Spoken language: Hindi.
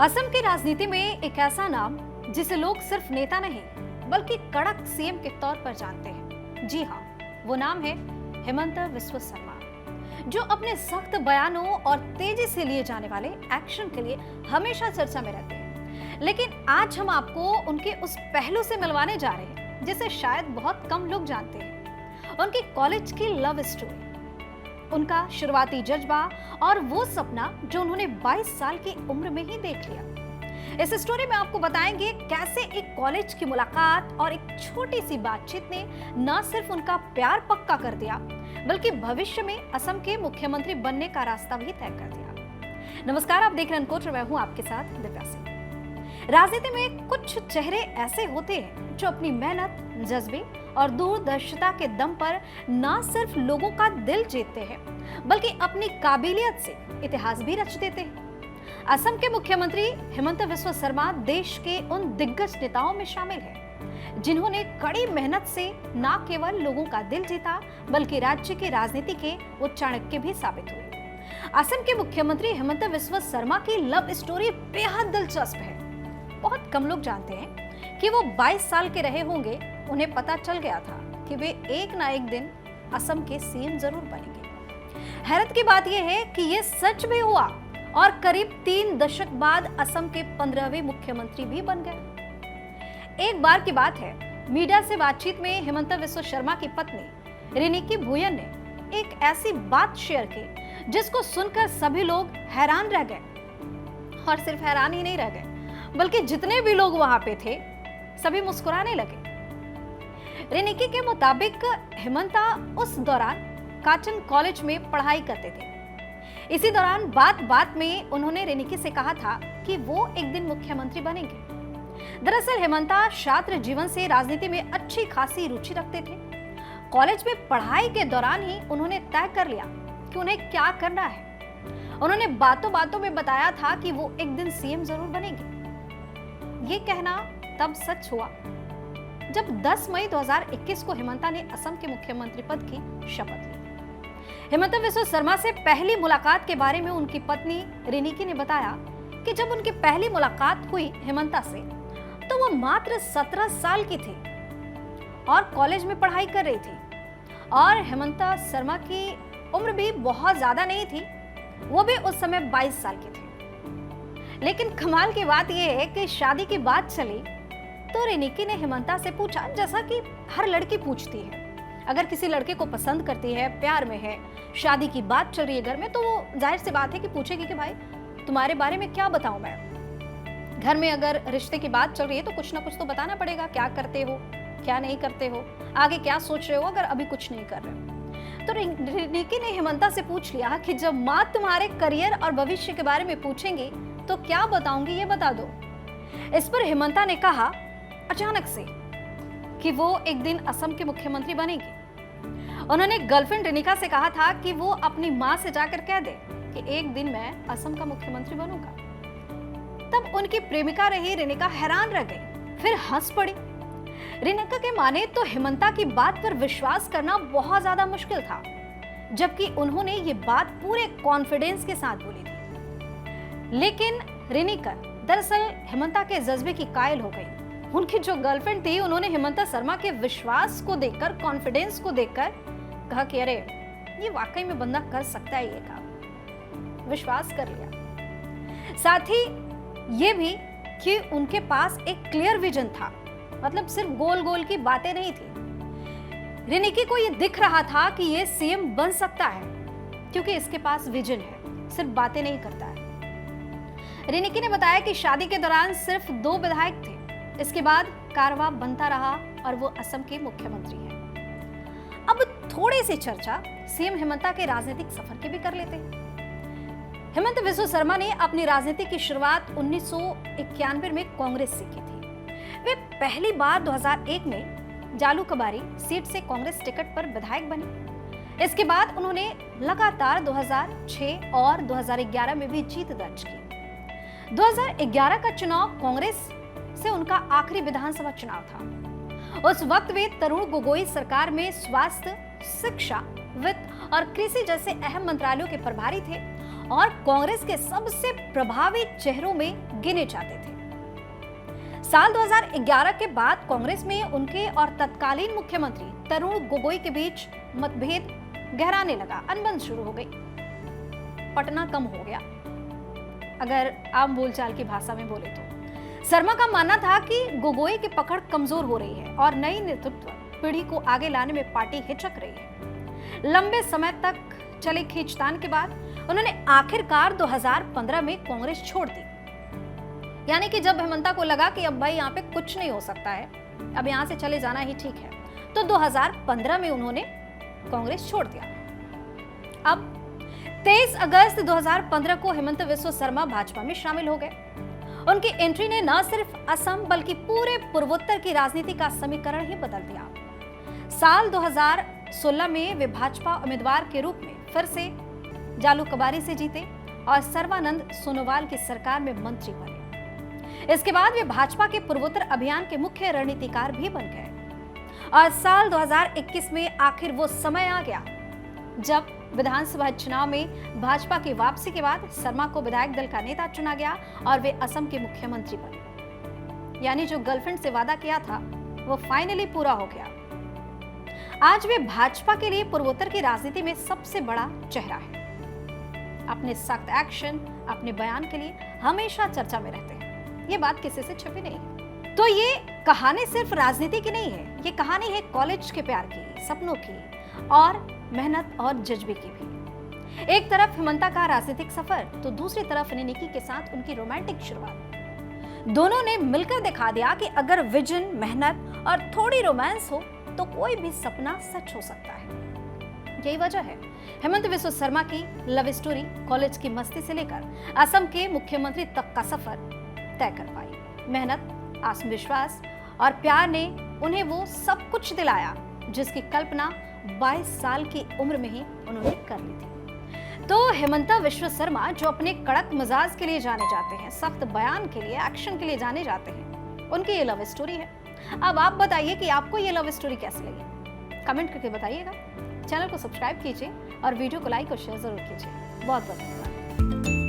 असम की राजनीति में एक ऐसा नाम जिसे लोग सिर्फ नेता नहीं बल्कि कड़क सीएम के तौर पर जानते हैं। जी हाँ, वो नाम है हेमंत बिस्वा शर्मा, जो अपने सख्त बयानों और तेजी से लिए जाने वाले एक्शन के लिए हमेशा चर्चा में रहते हैं। लेकिन आज हम आपको उनके उस पहलू से मिलवाने जा रहे हैं जिसे शायद बहुत कम लोग जानते हैं। उनकी कॉलेज की लव स्टोरी, उनका शुरुआती जज्बा और वो सपना जो उन्होंने 22 साल की उम्र में ही देख लिया। इस स्टोरी में आपको बताएंगे कैसे एक कॉलेज की मुलाकात और एक छोटी सी बातचीत ने न सिर्फ उनका प्यार पक्का कर दिया बल्कि भविष्य में असम के मुख्यमंत्री बनने का रास्ता भी तय कर दिया। नमस्कार, आप देख रहे हैं अनकोट और मैं हूं आपके साथ दिव्या सिंह। राजनीति में कुछ चेहरे ऐसे होते हैं जो अपनी मेहनत, जज्बे और दूरदर्शिता के दम पर न सिर्फ लोगों का दिल जीतते हैं बल्कि अपनी काबिलियत से इतिहास भी रच देते हैं। असम के मुख्यमंत्री हेमंत बिस्वा शर्मा देश के उन दिग्गज नेताओं में शामिल हैं जिन्होंने कड़ी मेहनत से न केवल लोगों का दिल जीता बल्कि राज्य की राजनीति के वो चाणक्य भी साबित हुए। असम के मुख्यमंत्री हेमंत बिस्वा शर्मा की लव स्टोरी बेहद दिलचस्प है। बहुत कम लोग जानते हैं कि वो 22 साल के रहे होंगे, उन्हें पता चल गया था कि वे एक ना एक दिन असम के सीएम जरूर बनेंगे। हैरत की बात यह है कि यह सच भी हुआ और करीब 3 दशक बाद असम के 15वें मुख्यमंत्री भी बन गए। एक बार की बात है, मीडिया से बातचीत में हेमंत बिस्वा शर्मा की पत्नी रिनिकी भुयन ने एक ऐसी बात शेयर की जिसको सुनकर सभी लोग हैरान रह गए। और सिर्फ हैरान ही नहीं रह गए बल्कि जितने भी लोग वहां पे थे सभी मुस्कुराने लगे। रिनिकी के मुताबिक हेमंता उस दौरान काचन कॉलेज में पढ़ाई करते थे। इसी दौरान बात बात में उन्होंने रिनिकी से कहा था कि वो एक दिन मुख्यमंत्री बनेंगे। दरअसल हेमंता छात्र जीवन से राजनीति में अच्छी खासी रुचि रखते थे। कॉलेज में पढ़ाई के दौरान ही उन्होंने तय कर लिया कि उन्हें क्या करना है। उन्होंने बातों बातों में बताया था कि वो एक दिन सीएम जरूर बनेंगे। ये कहना तब सच हुआ जब 10 मई 2021 को हेमंता ने असम के मुख्यमंत्री पद की शपथ ली। हेमंत बिस्वा शर्मा से पहली मुलाकात के बारे में उनकी पत्नी रिनिकी ने बताया कि जब उनकी पहली मुलाकात हुई हेमंता से तो वो मात्र 17 साल की थी और कॉलेज में पढ़ाई कर रही थी। और हेमंता शर्मा की उम्र भी बहुत ज्यादा नहीं थी, वो भी उस समय 22 साल की थी। लेकिन कमाल की बात यह है कि शादी की बात चली तो रिनिकी ने हेमंता से पूछा, जैसा कि हर लड़की पूछती है, अगर किसी लड़के को पसंद करती है, प्यार में है, शादी की बात चल रही है घर में, तो वो जाहिर सी बात है कि पूछेगी कि भाई तुम्हारे बारे में क्या बताऊं मैं। घर में अगर रिश्ते की बात चल रही है तो कुछ ना कुछ तो बताना पड़ेगा, क्या करते हो, क्या नहीं करते हो, आगे क्या सोच रहे हो अगर अभी कुछ नहीं कर रहे हो। तो रिनिकी ने हेमंता से पूछ लिया कि जब माँ तुम्हारे करियर और भविष्य के बारे में पूछेंगी तो क्या बताऊंगी, ये बता दो। इस पर हेमंता ने कहा अचानक से कि वो एक दिन असम के मुख्यमंत्री बनेगी। उन्होंने गर्लफ्रेंड रिनिका से कहा था कि वो अपनी मां से जाकर कह दे कि एक दिन मैं असम का मुख्यमंत्री बनूंगा। तब उनकी प्रेमिका रही रिनिका हैरान रह गई, फिर हंस पड़ी। रिनिका के माने तो हेमंता की बात पर विश्वास करना बहुत ज्यादा मुश्किल था, जबकि उन्होंने ये बात पूरे कॉन्फिडेंस के साथ बोली थी। लेकिन रिनिका दरअसल हेमंता के जज्बे की कायल हो गई। उनकी जो गर्लफ्रेंड थी उन्होंने हेमंता शर्मा के विश्वास को देखकर, कॉन्फिडेंस को देखकर कहा कि अरे ये वाकई में बंदा कर सकता है ये काम। विश्वास कर लिया। साथ ही ये भी कि उनके पास एक क्लियर विजन था, मतलब सिर्फ गोल गोल की बातें नहीं थी। रिनिकी को ये दिख रहा था कि ये सीएम बन सकता है क्योंकि इसके पास विजन है, सिर्फ बातें नहीं करता है। रिनिकी ने बताया कि शादी के दौरान सिर्फ 2 विधायक थे, इसके बाद कारवां बनता रहा और वो असम के मुख्यमंत्री हैं। अब थोड़ी सी चर्चा सीएम हेमंता के राजनीतिक सफर की भी कर लेते हैं। हेमंत बिस्वा शर्मा ने अपनी राजनीति की शुरुआत 1991 में कांग्रेस से की थी। वे पहली बार 2001 में जालूकबारी सीट से कांग्रेस टिकट पर विधायक बने। इसके बाद उन्होंने लगातार 2006 और 2011 में भी जीत दर्ज की। 2011 का चुनाव कांग्रेस से उनका आखिरी विधानसभा चुनाव था। उस वक्त वे तरुण गोगोई सरकार में स्वास्थ्य, शिक्षा, वित्त और कृषि जैसे अहम मंत्रालयों के प्रभारी थे और कांग्रेस के सबसे प्रभावी चेहरों में गिने जाते थे। साल 2011 के बाद कांग्रेस में उनके और तत्कालीन मुख्यमंत्री तरुण गोगोई के बीच मतभेद गहराने लगा, अनबन शुरू हो गई, पटना कम हो गया। अगर आम बोलचाल की भाषा में बोले तो शर्मा का मानना था कि गोगोई की पकड़ कमजोर हो रही है और नई नेतृत्व पीढ़ी को आगे लाने में पार्टी हिचक रही है। लंबे समय तक चले खींचतान के बाद उन्होंने आखिरकार 2015 में कांग्रेस छोड़ दी। यानी कि जब हेमंता को लगा कि अब भाई यहाँ पे कुछ नहीं हो सकता है, अब यहाँ से चले जाना ही ठीक है, तो 2015 में उन्होंने कांग्रेस छोड़ दिया। अब 23 अगस्त 2015 को हेमंत बिस्वा शर्मा भाजपा में शामिल हो गए। उनकी एंट्री ने न सिर्फ असम बल्कि पूरे पूर्वोत्तर की राजनीति का समीकरण ही बदल दिया। साल 2016 में वे भाजपा उम्मीदवार के रूप में फिर से जालूकबारी से जीते और सर्बानंद सोनोवाल की सरकार में मंत्री बने। इसके बाद वे भाजपा के पूर्वोत्तर अभियान के मुख्य रणनीतिकार भी बन गए और साल 2021 में आखिर वो समय आ गया जब विधानसभा चुनाव में भाजपा की वापसी के बाद शर्मा को विधायक दल का नेता चुना गया और वे असम के मुख्यमंत्री बने। यानी जो गर्लफ्रेंड से वादा किया था वो फाइनली पूरा हो गया। आज वे भाजपा के लिए पूर्वोत्तर की राजनीति में सबसे बड़ा चेहरा है। अपने सख्त एक्शन, अपने बयान के लिए हमेशा चर्चा में रहते हैं। ये बात किसी से छिपी नहीं है। तो ये कहानी सिर्फ राजनीति की नहीं है, ये कहानी है कॉलेज के प्यार की, सपनों की और मेहनत और जज्बे की भी। एक तरफ हेमंता का राजनीतिक सफर तो दूसरी तरफ निकी के साथ उनकी रोमांटिक शुरुआत। दोनों ने मिलकर दिखा दिया कि अगर विजन, मेहनत और थोड़ी रोमांस हो तो कोई भी सपना सच हो सकता है। यही वजह है हेमंत बिस्वा शर्मा की लव स्टोरी कॉलेज की मस्ती से लेकर असम के मुख्यमंत्री तक का सफर तय कर पाई। मेहनत, आत्मविश्वास और प्यार ने उन्हें वो सब कुछ दिलाया जिसकी कल्पना 22 साल की उम्र में ही उन्होंने कर ली थी। तो हेमंता बिस्वा शर्मा जो अपने कड़क मिजाज के लिए जाने जाते हैं, सख्त बयान के लिए, एक्शन के लिए जाने जाते हैं, उनकी ये लव स्टोरी है। अब आप बताइए कि आपको ये लव स्टोरी कैसी लगी, कमेंट करके बताइएगा। चैनल को सब्सक्राइब कीजिए और वीडियो को लाइक और शेयर जरूर कीजिए। बहुत बहुत धन्यवाद।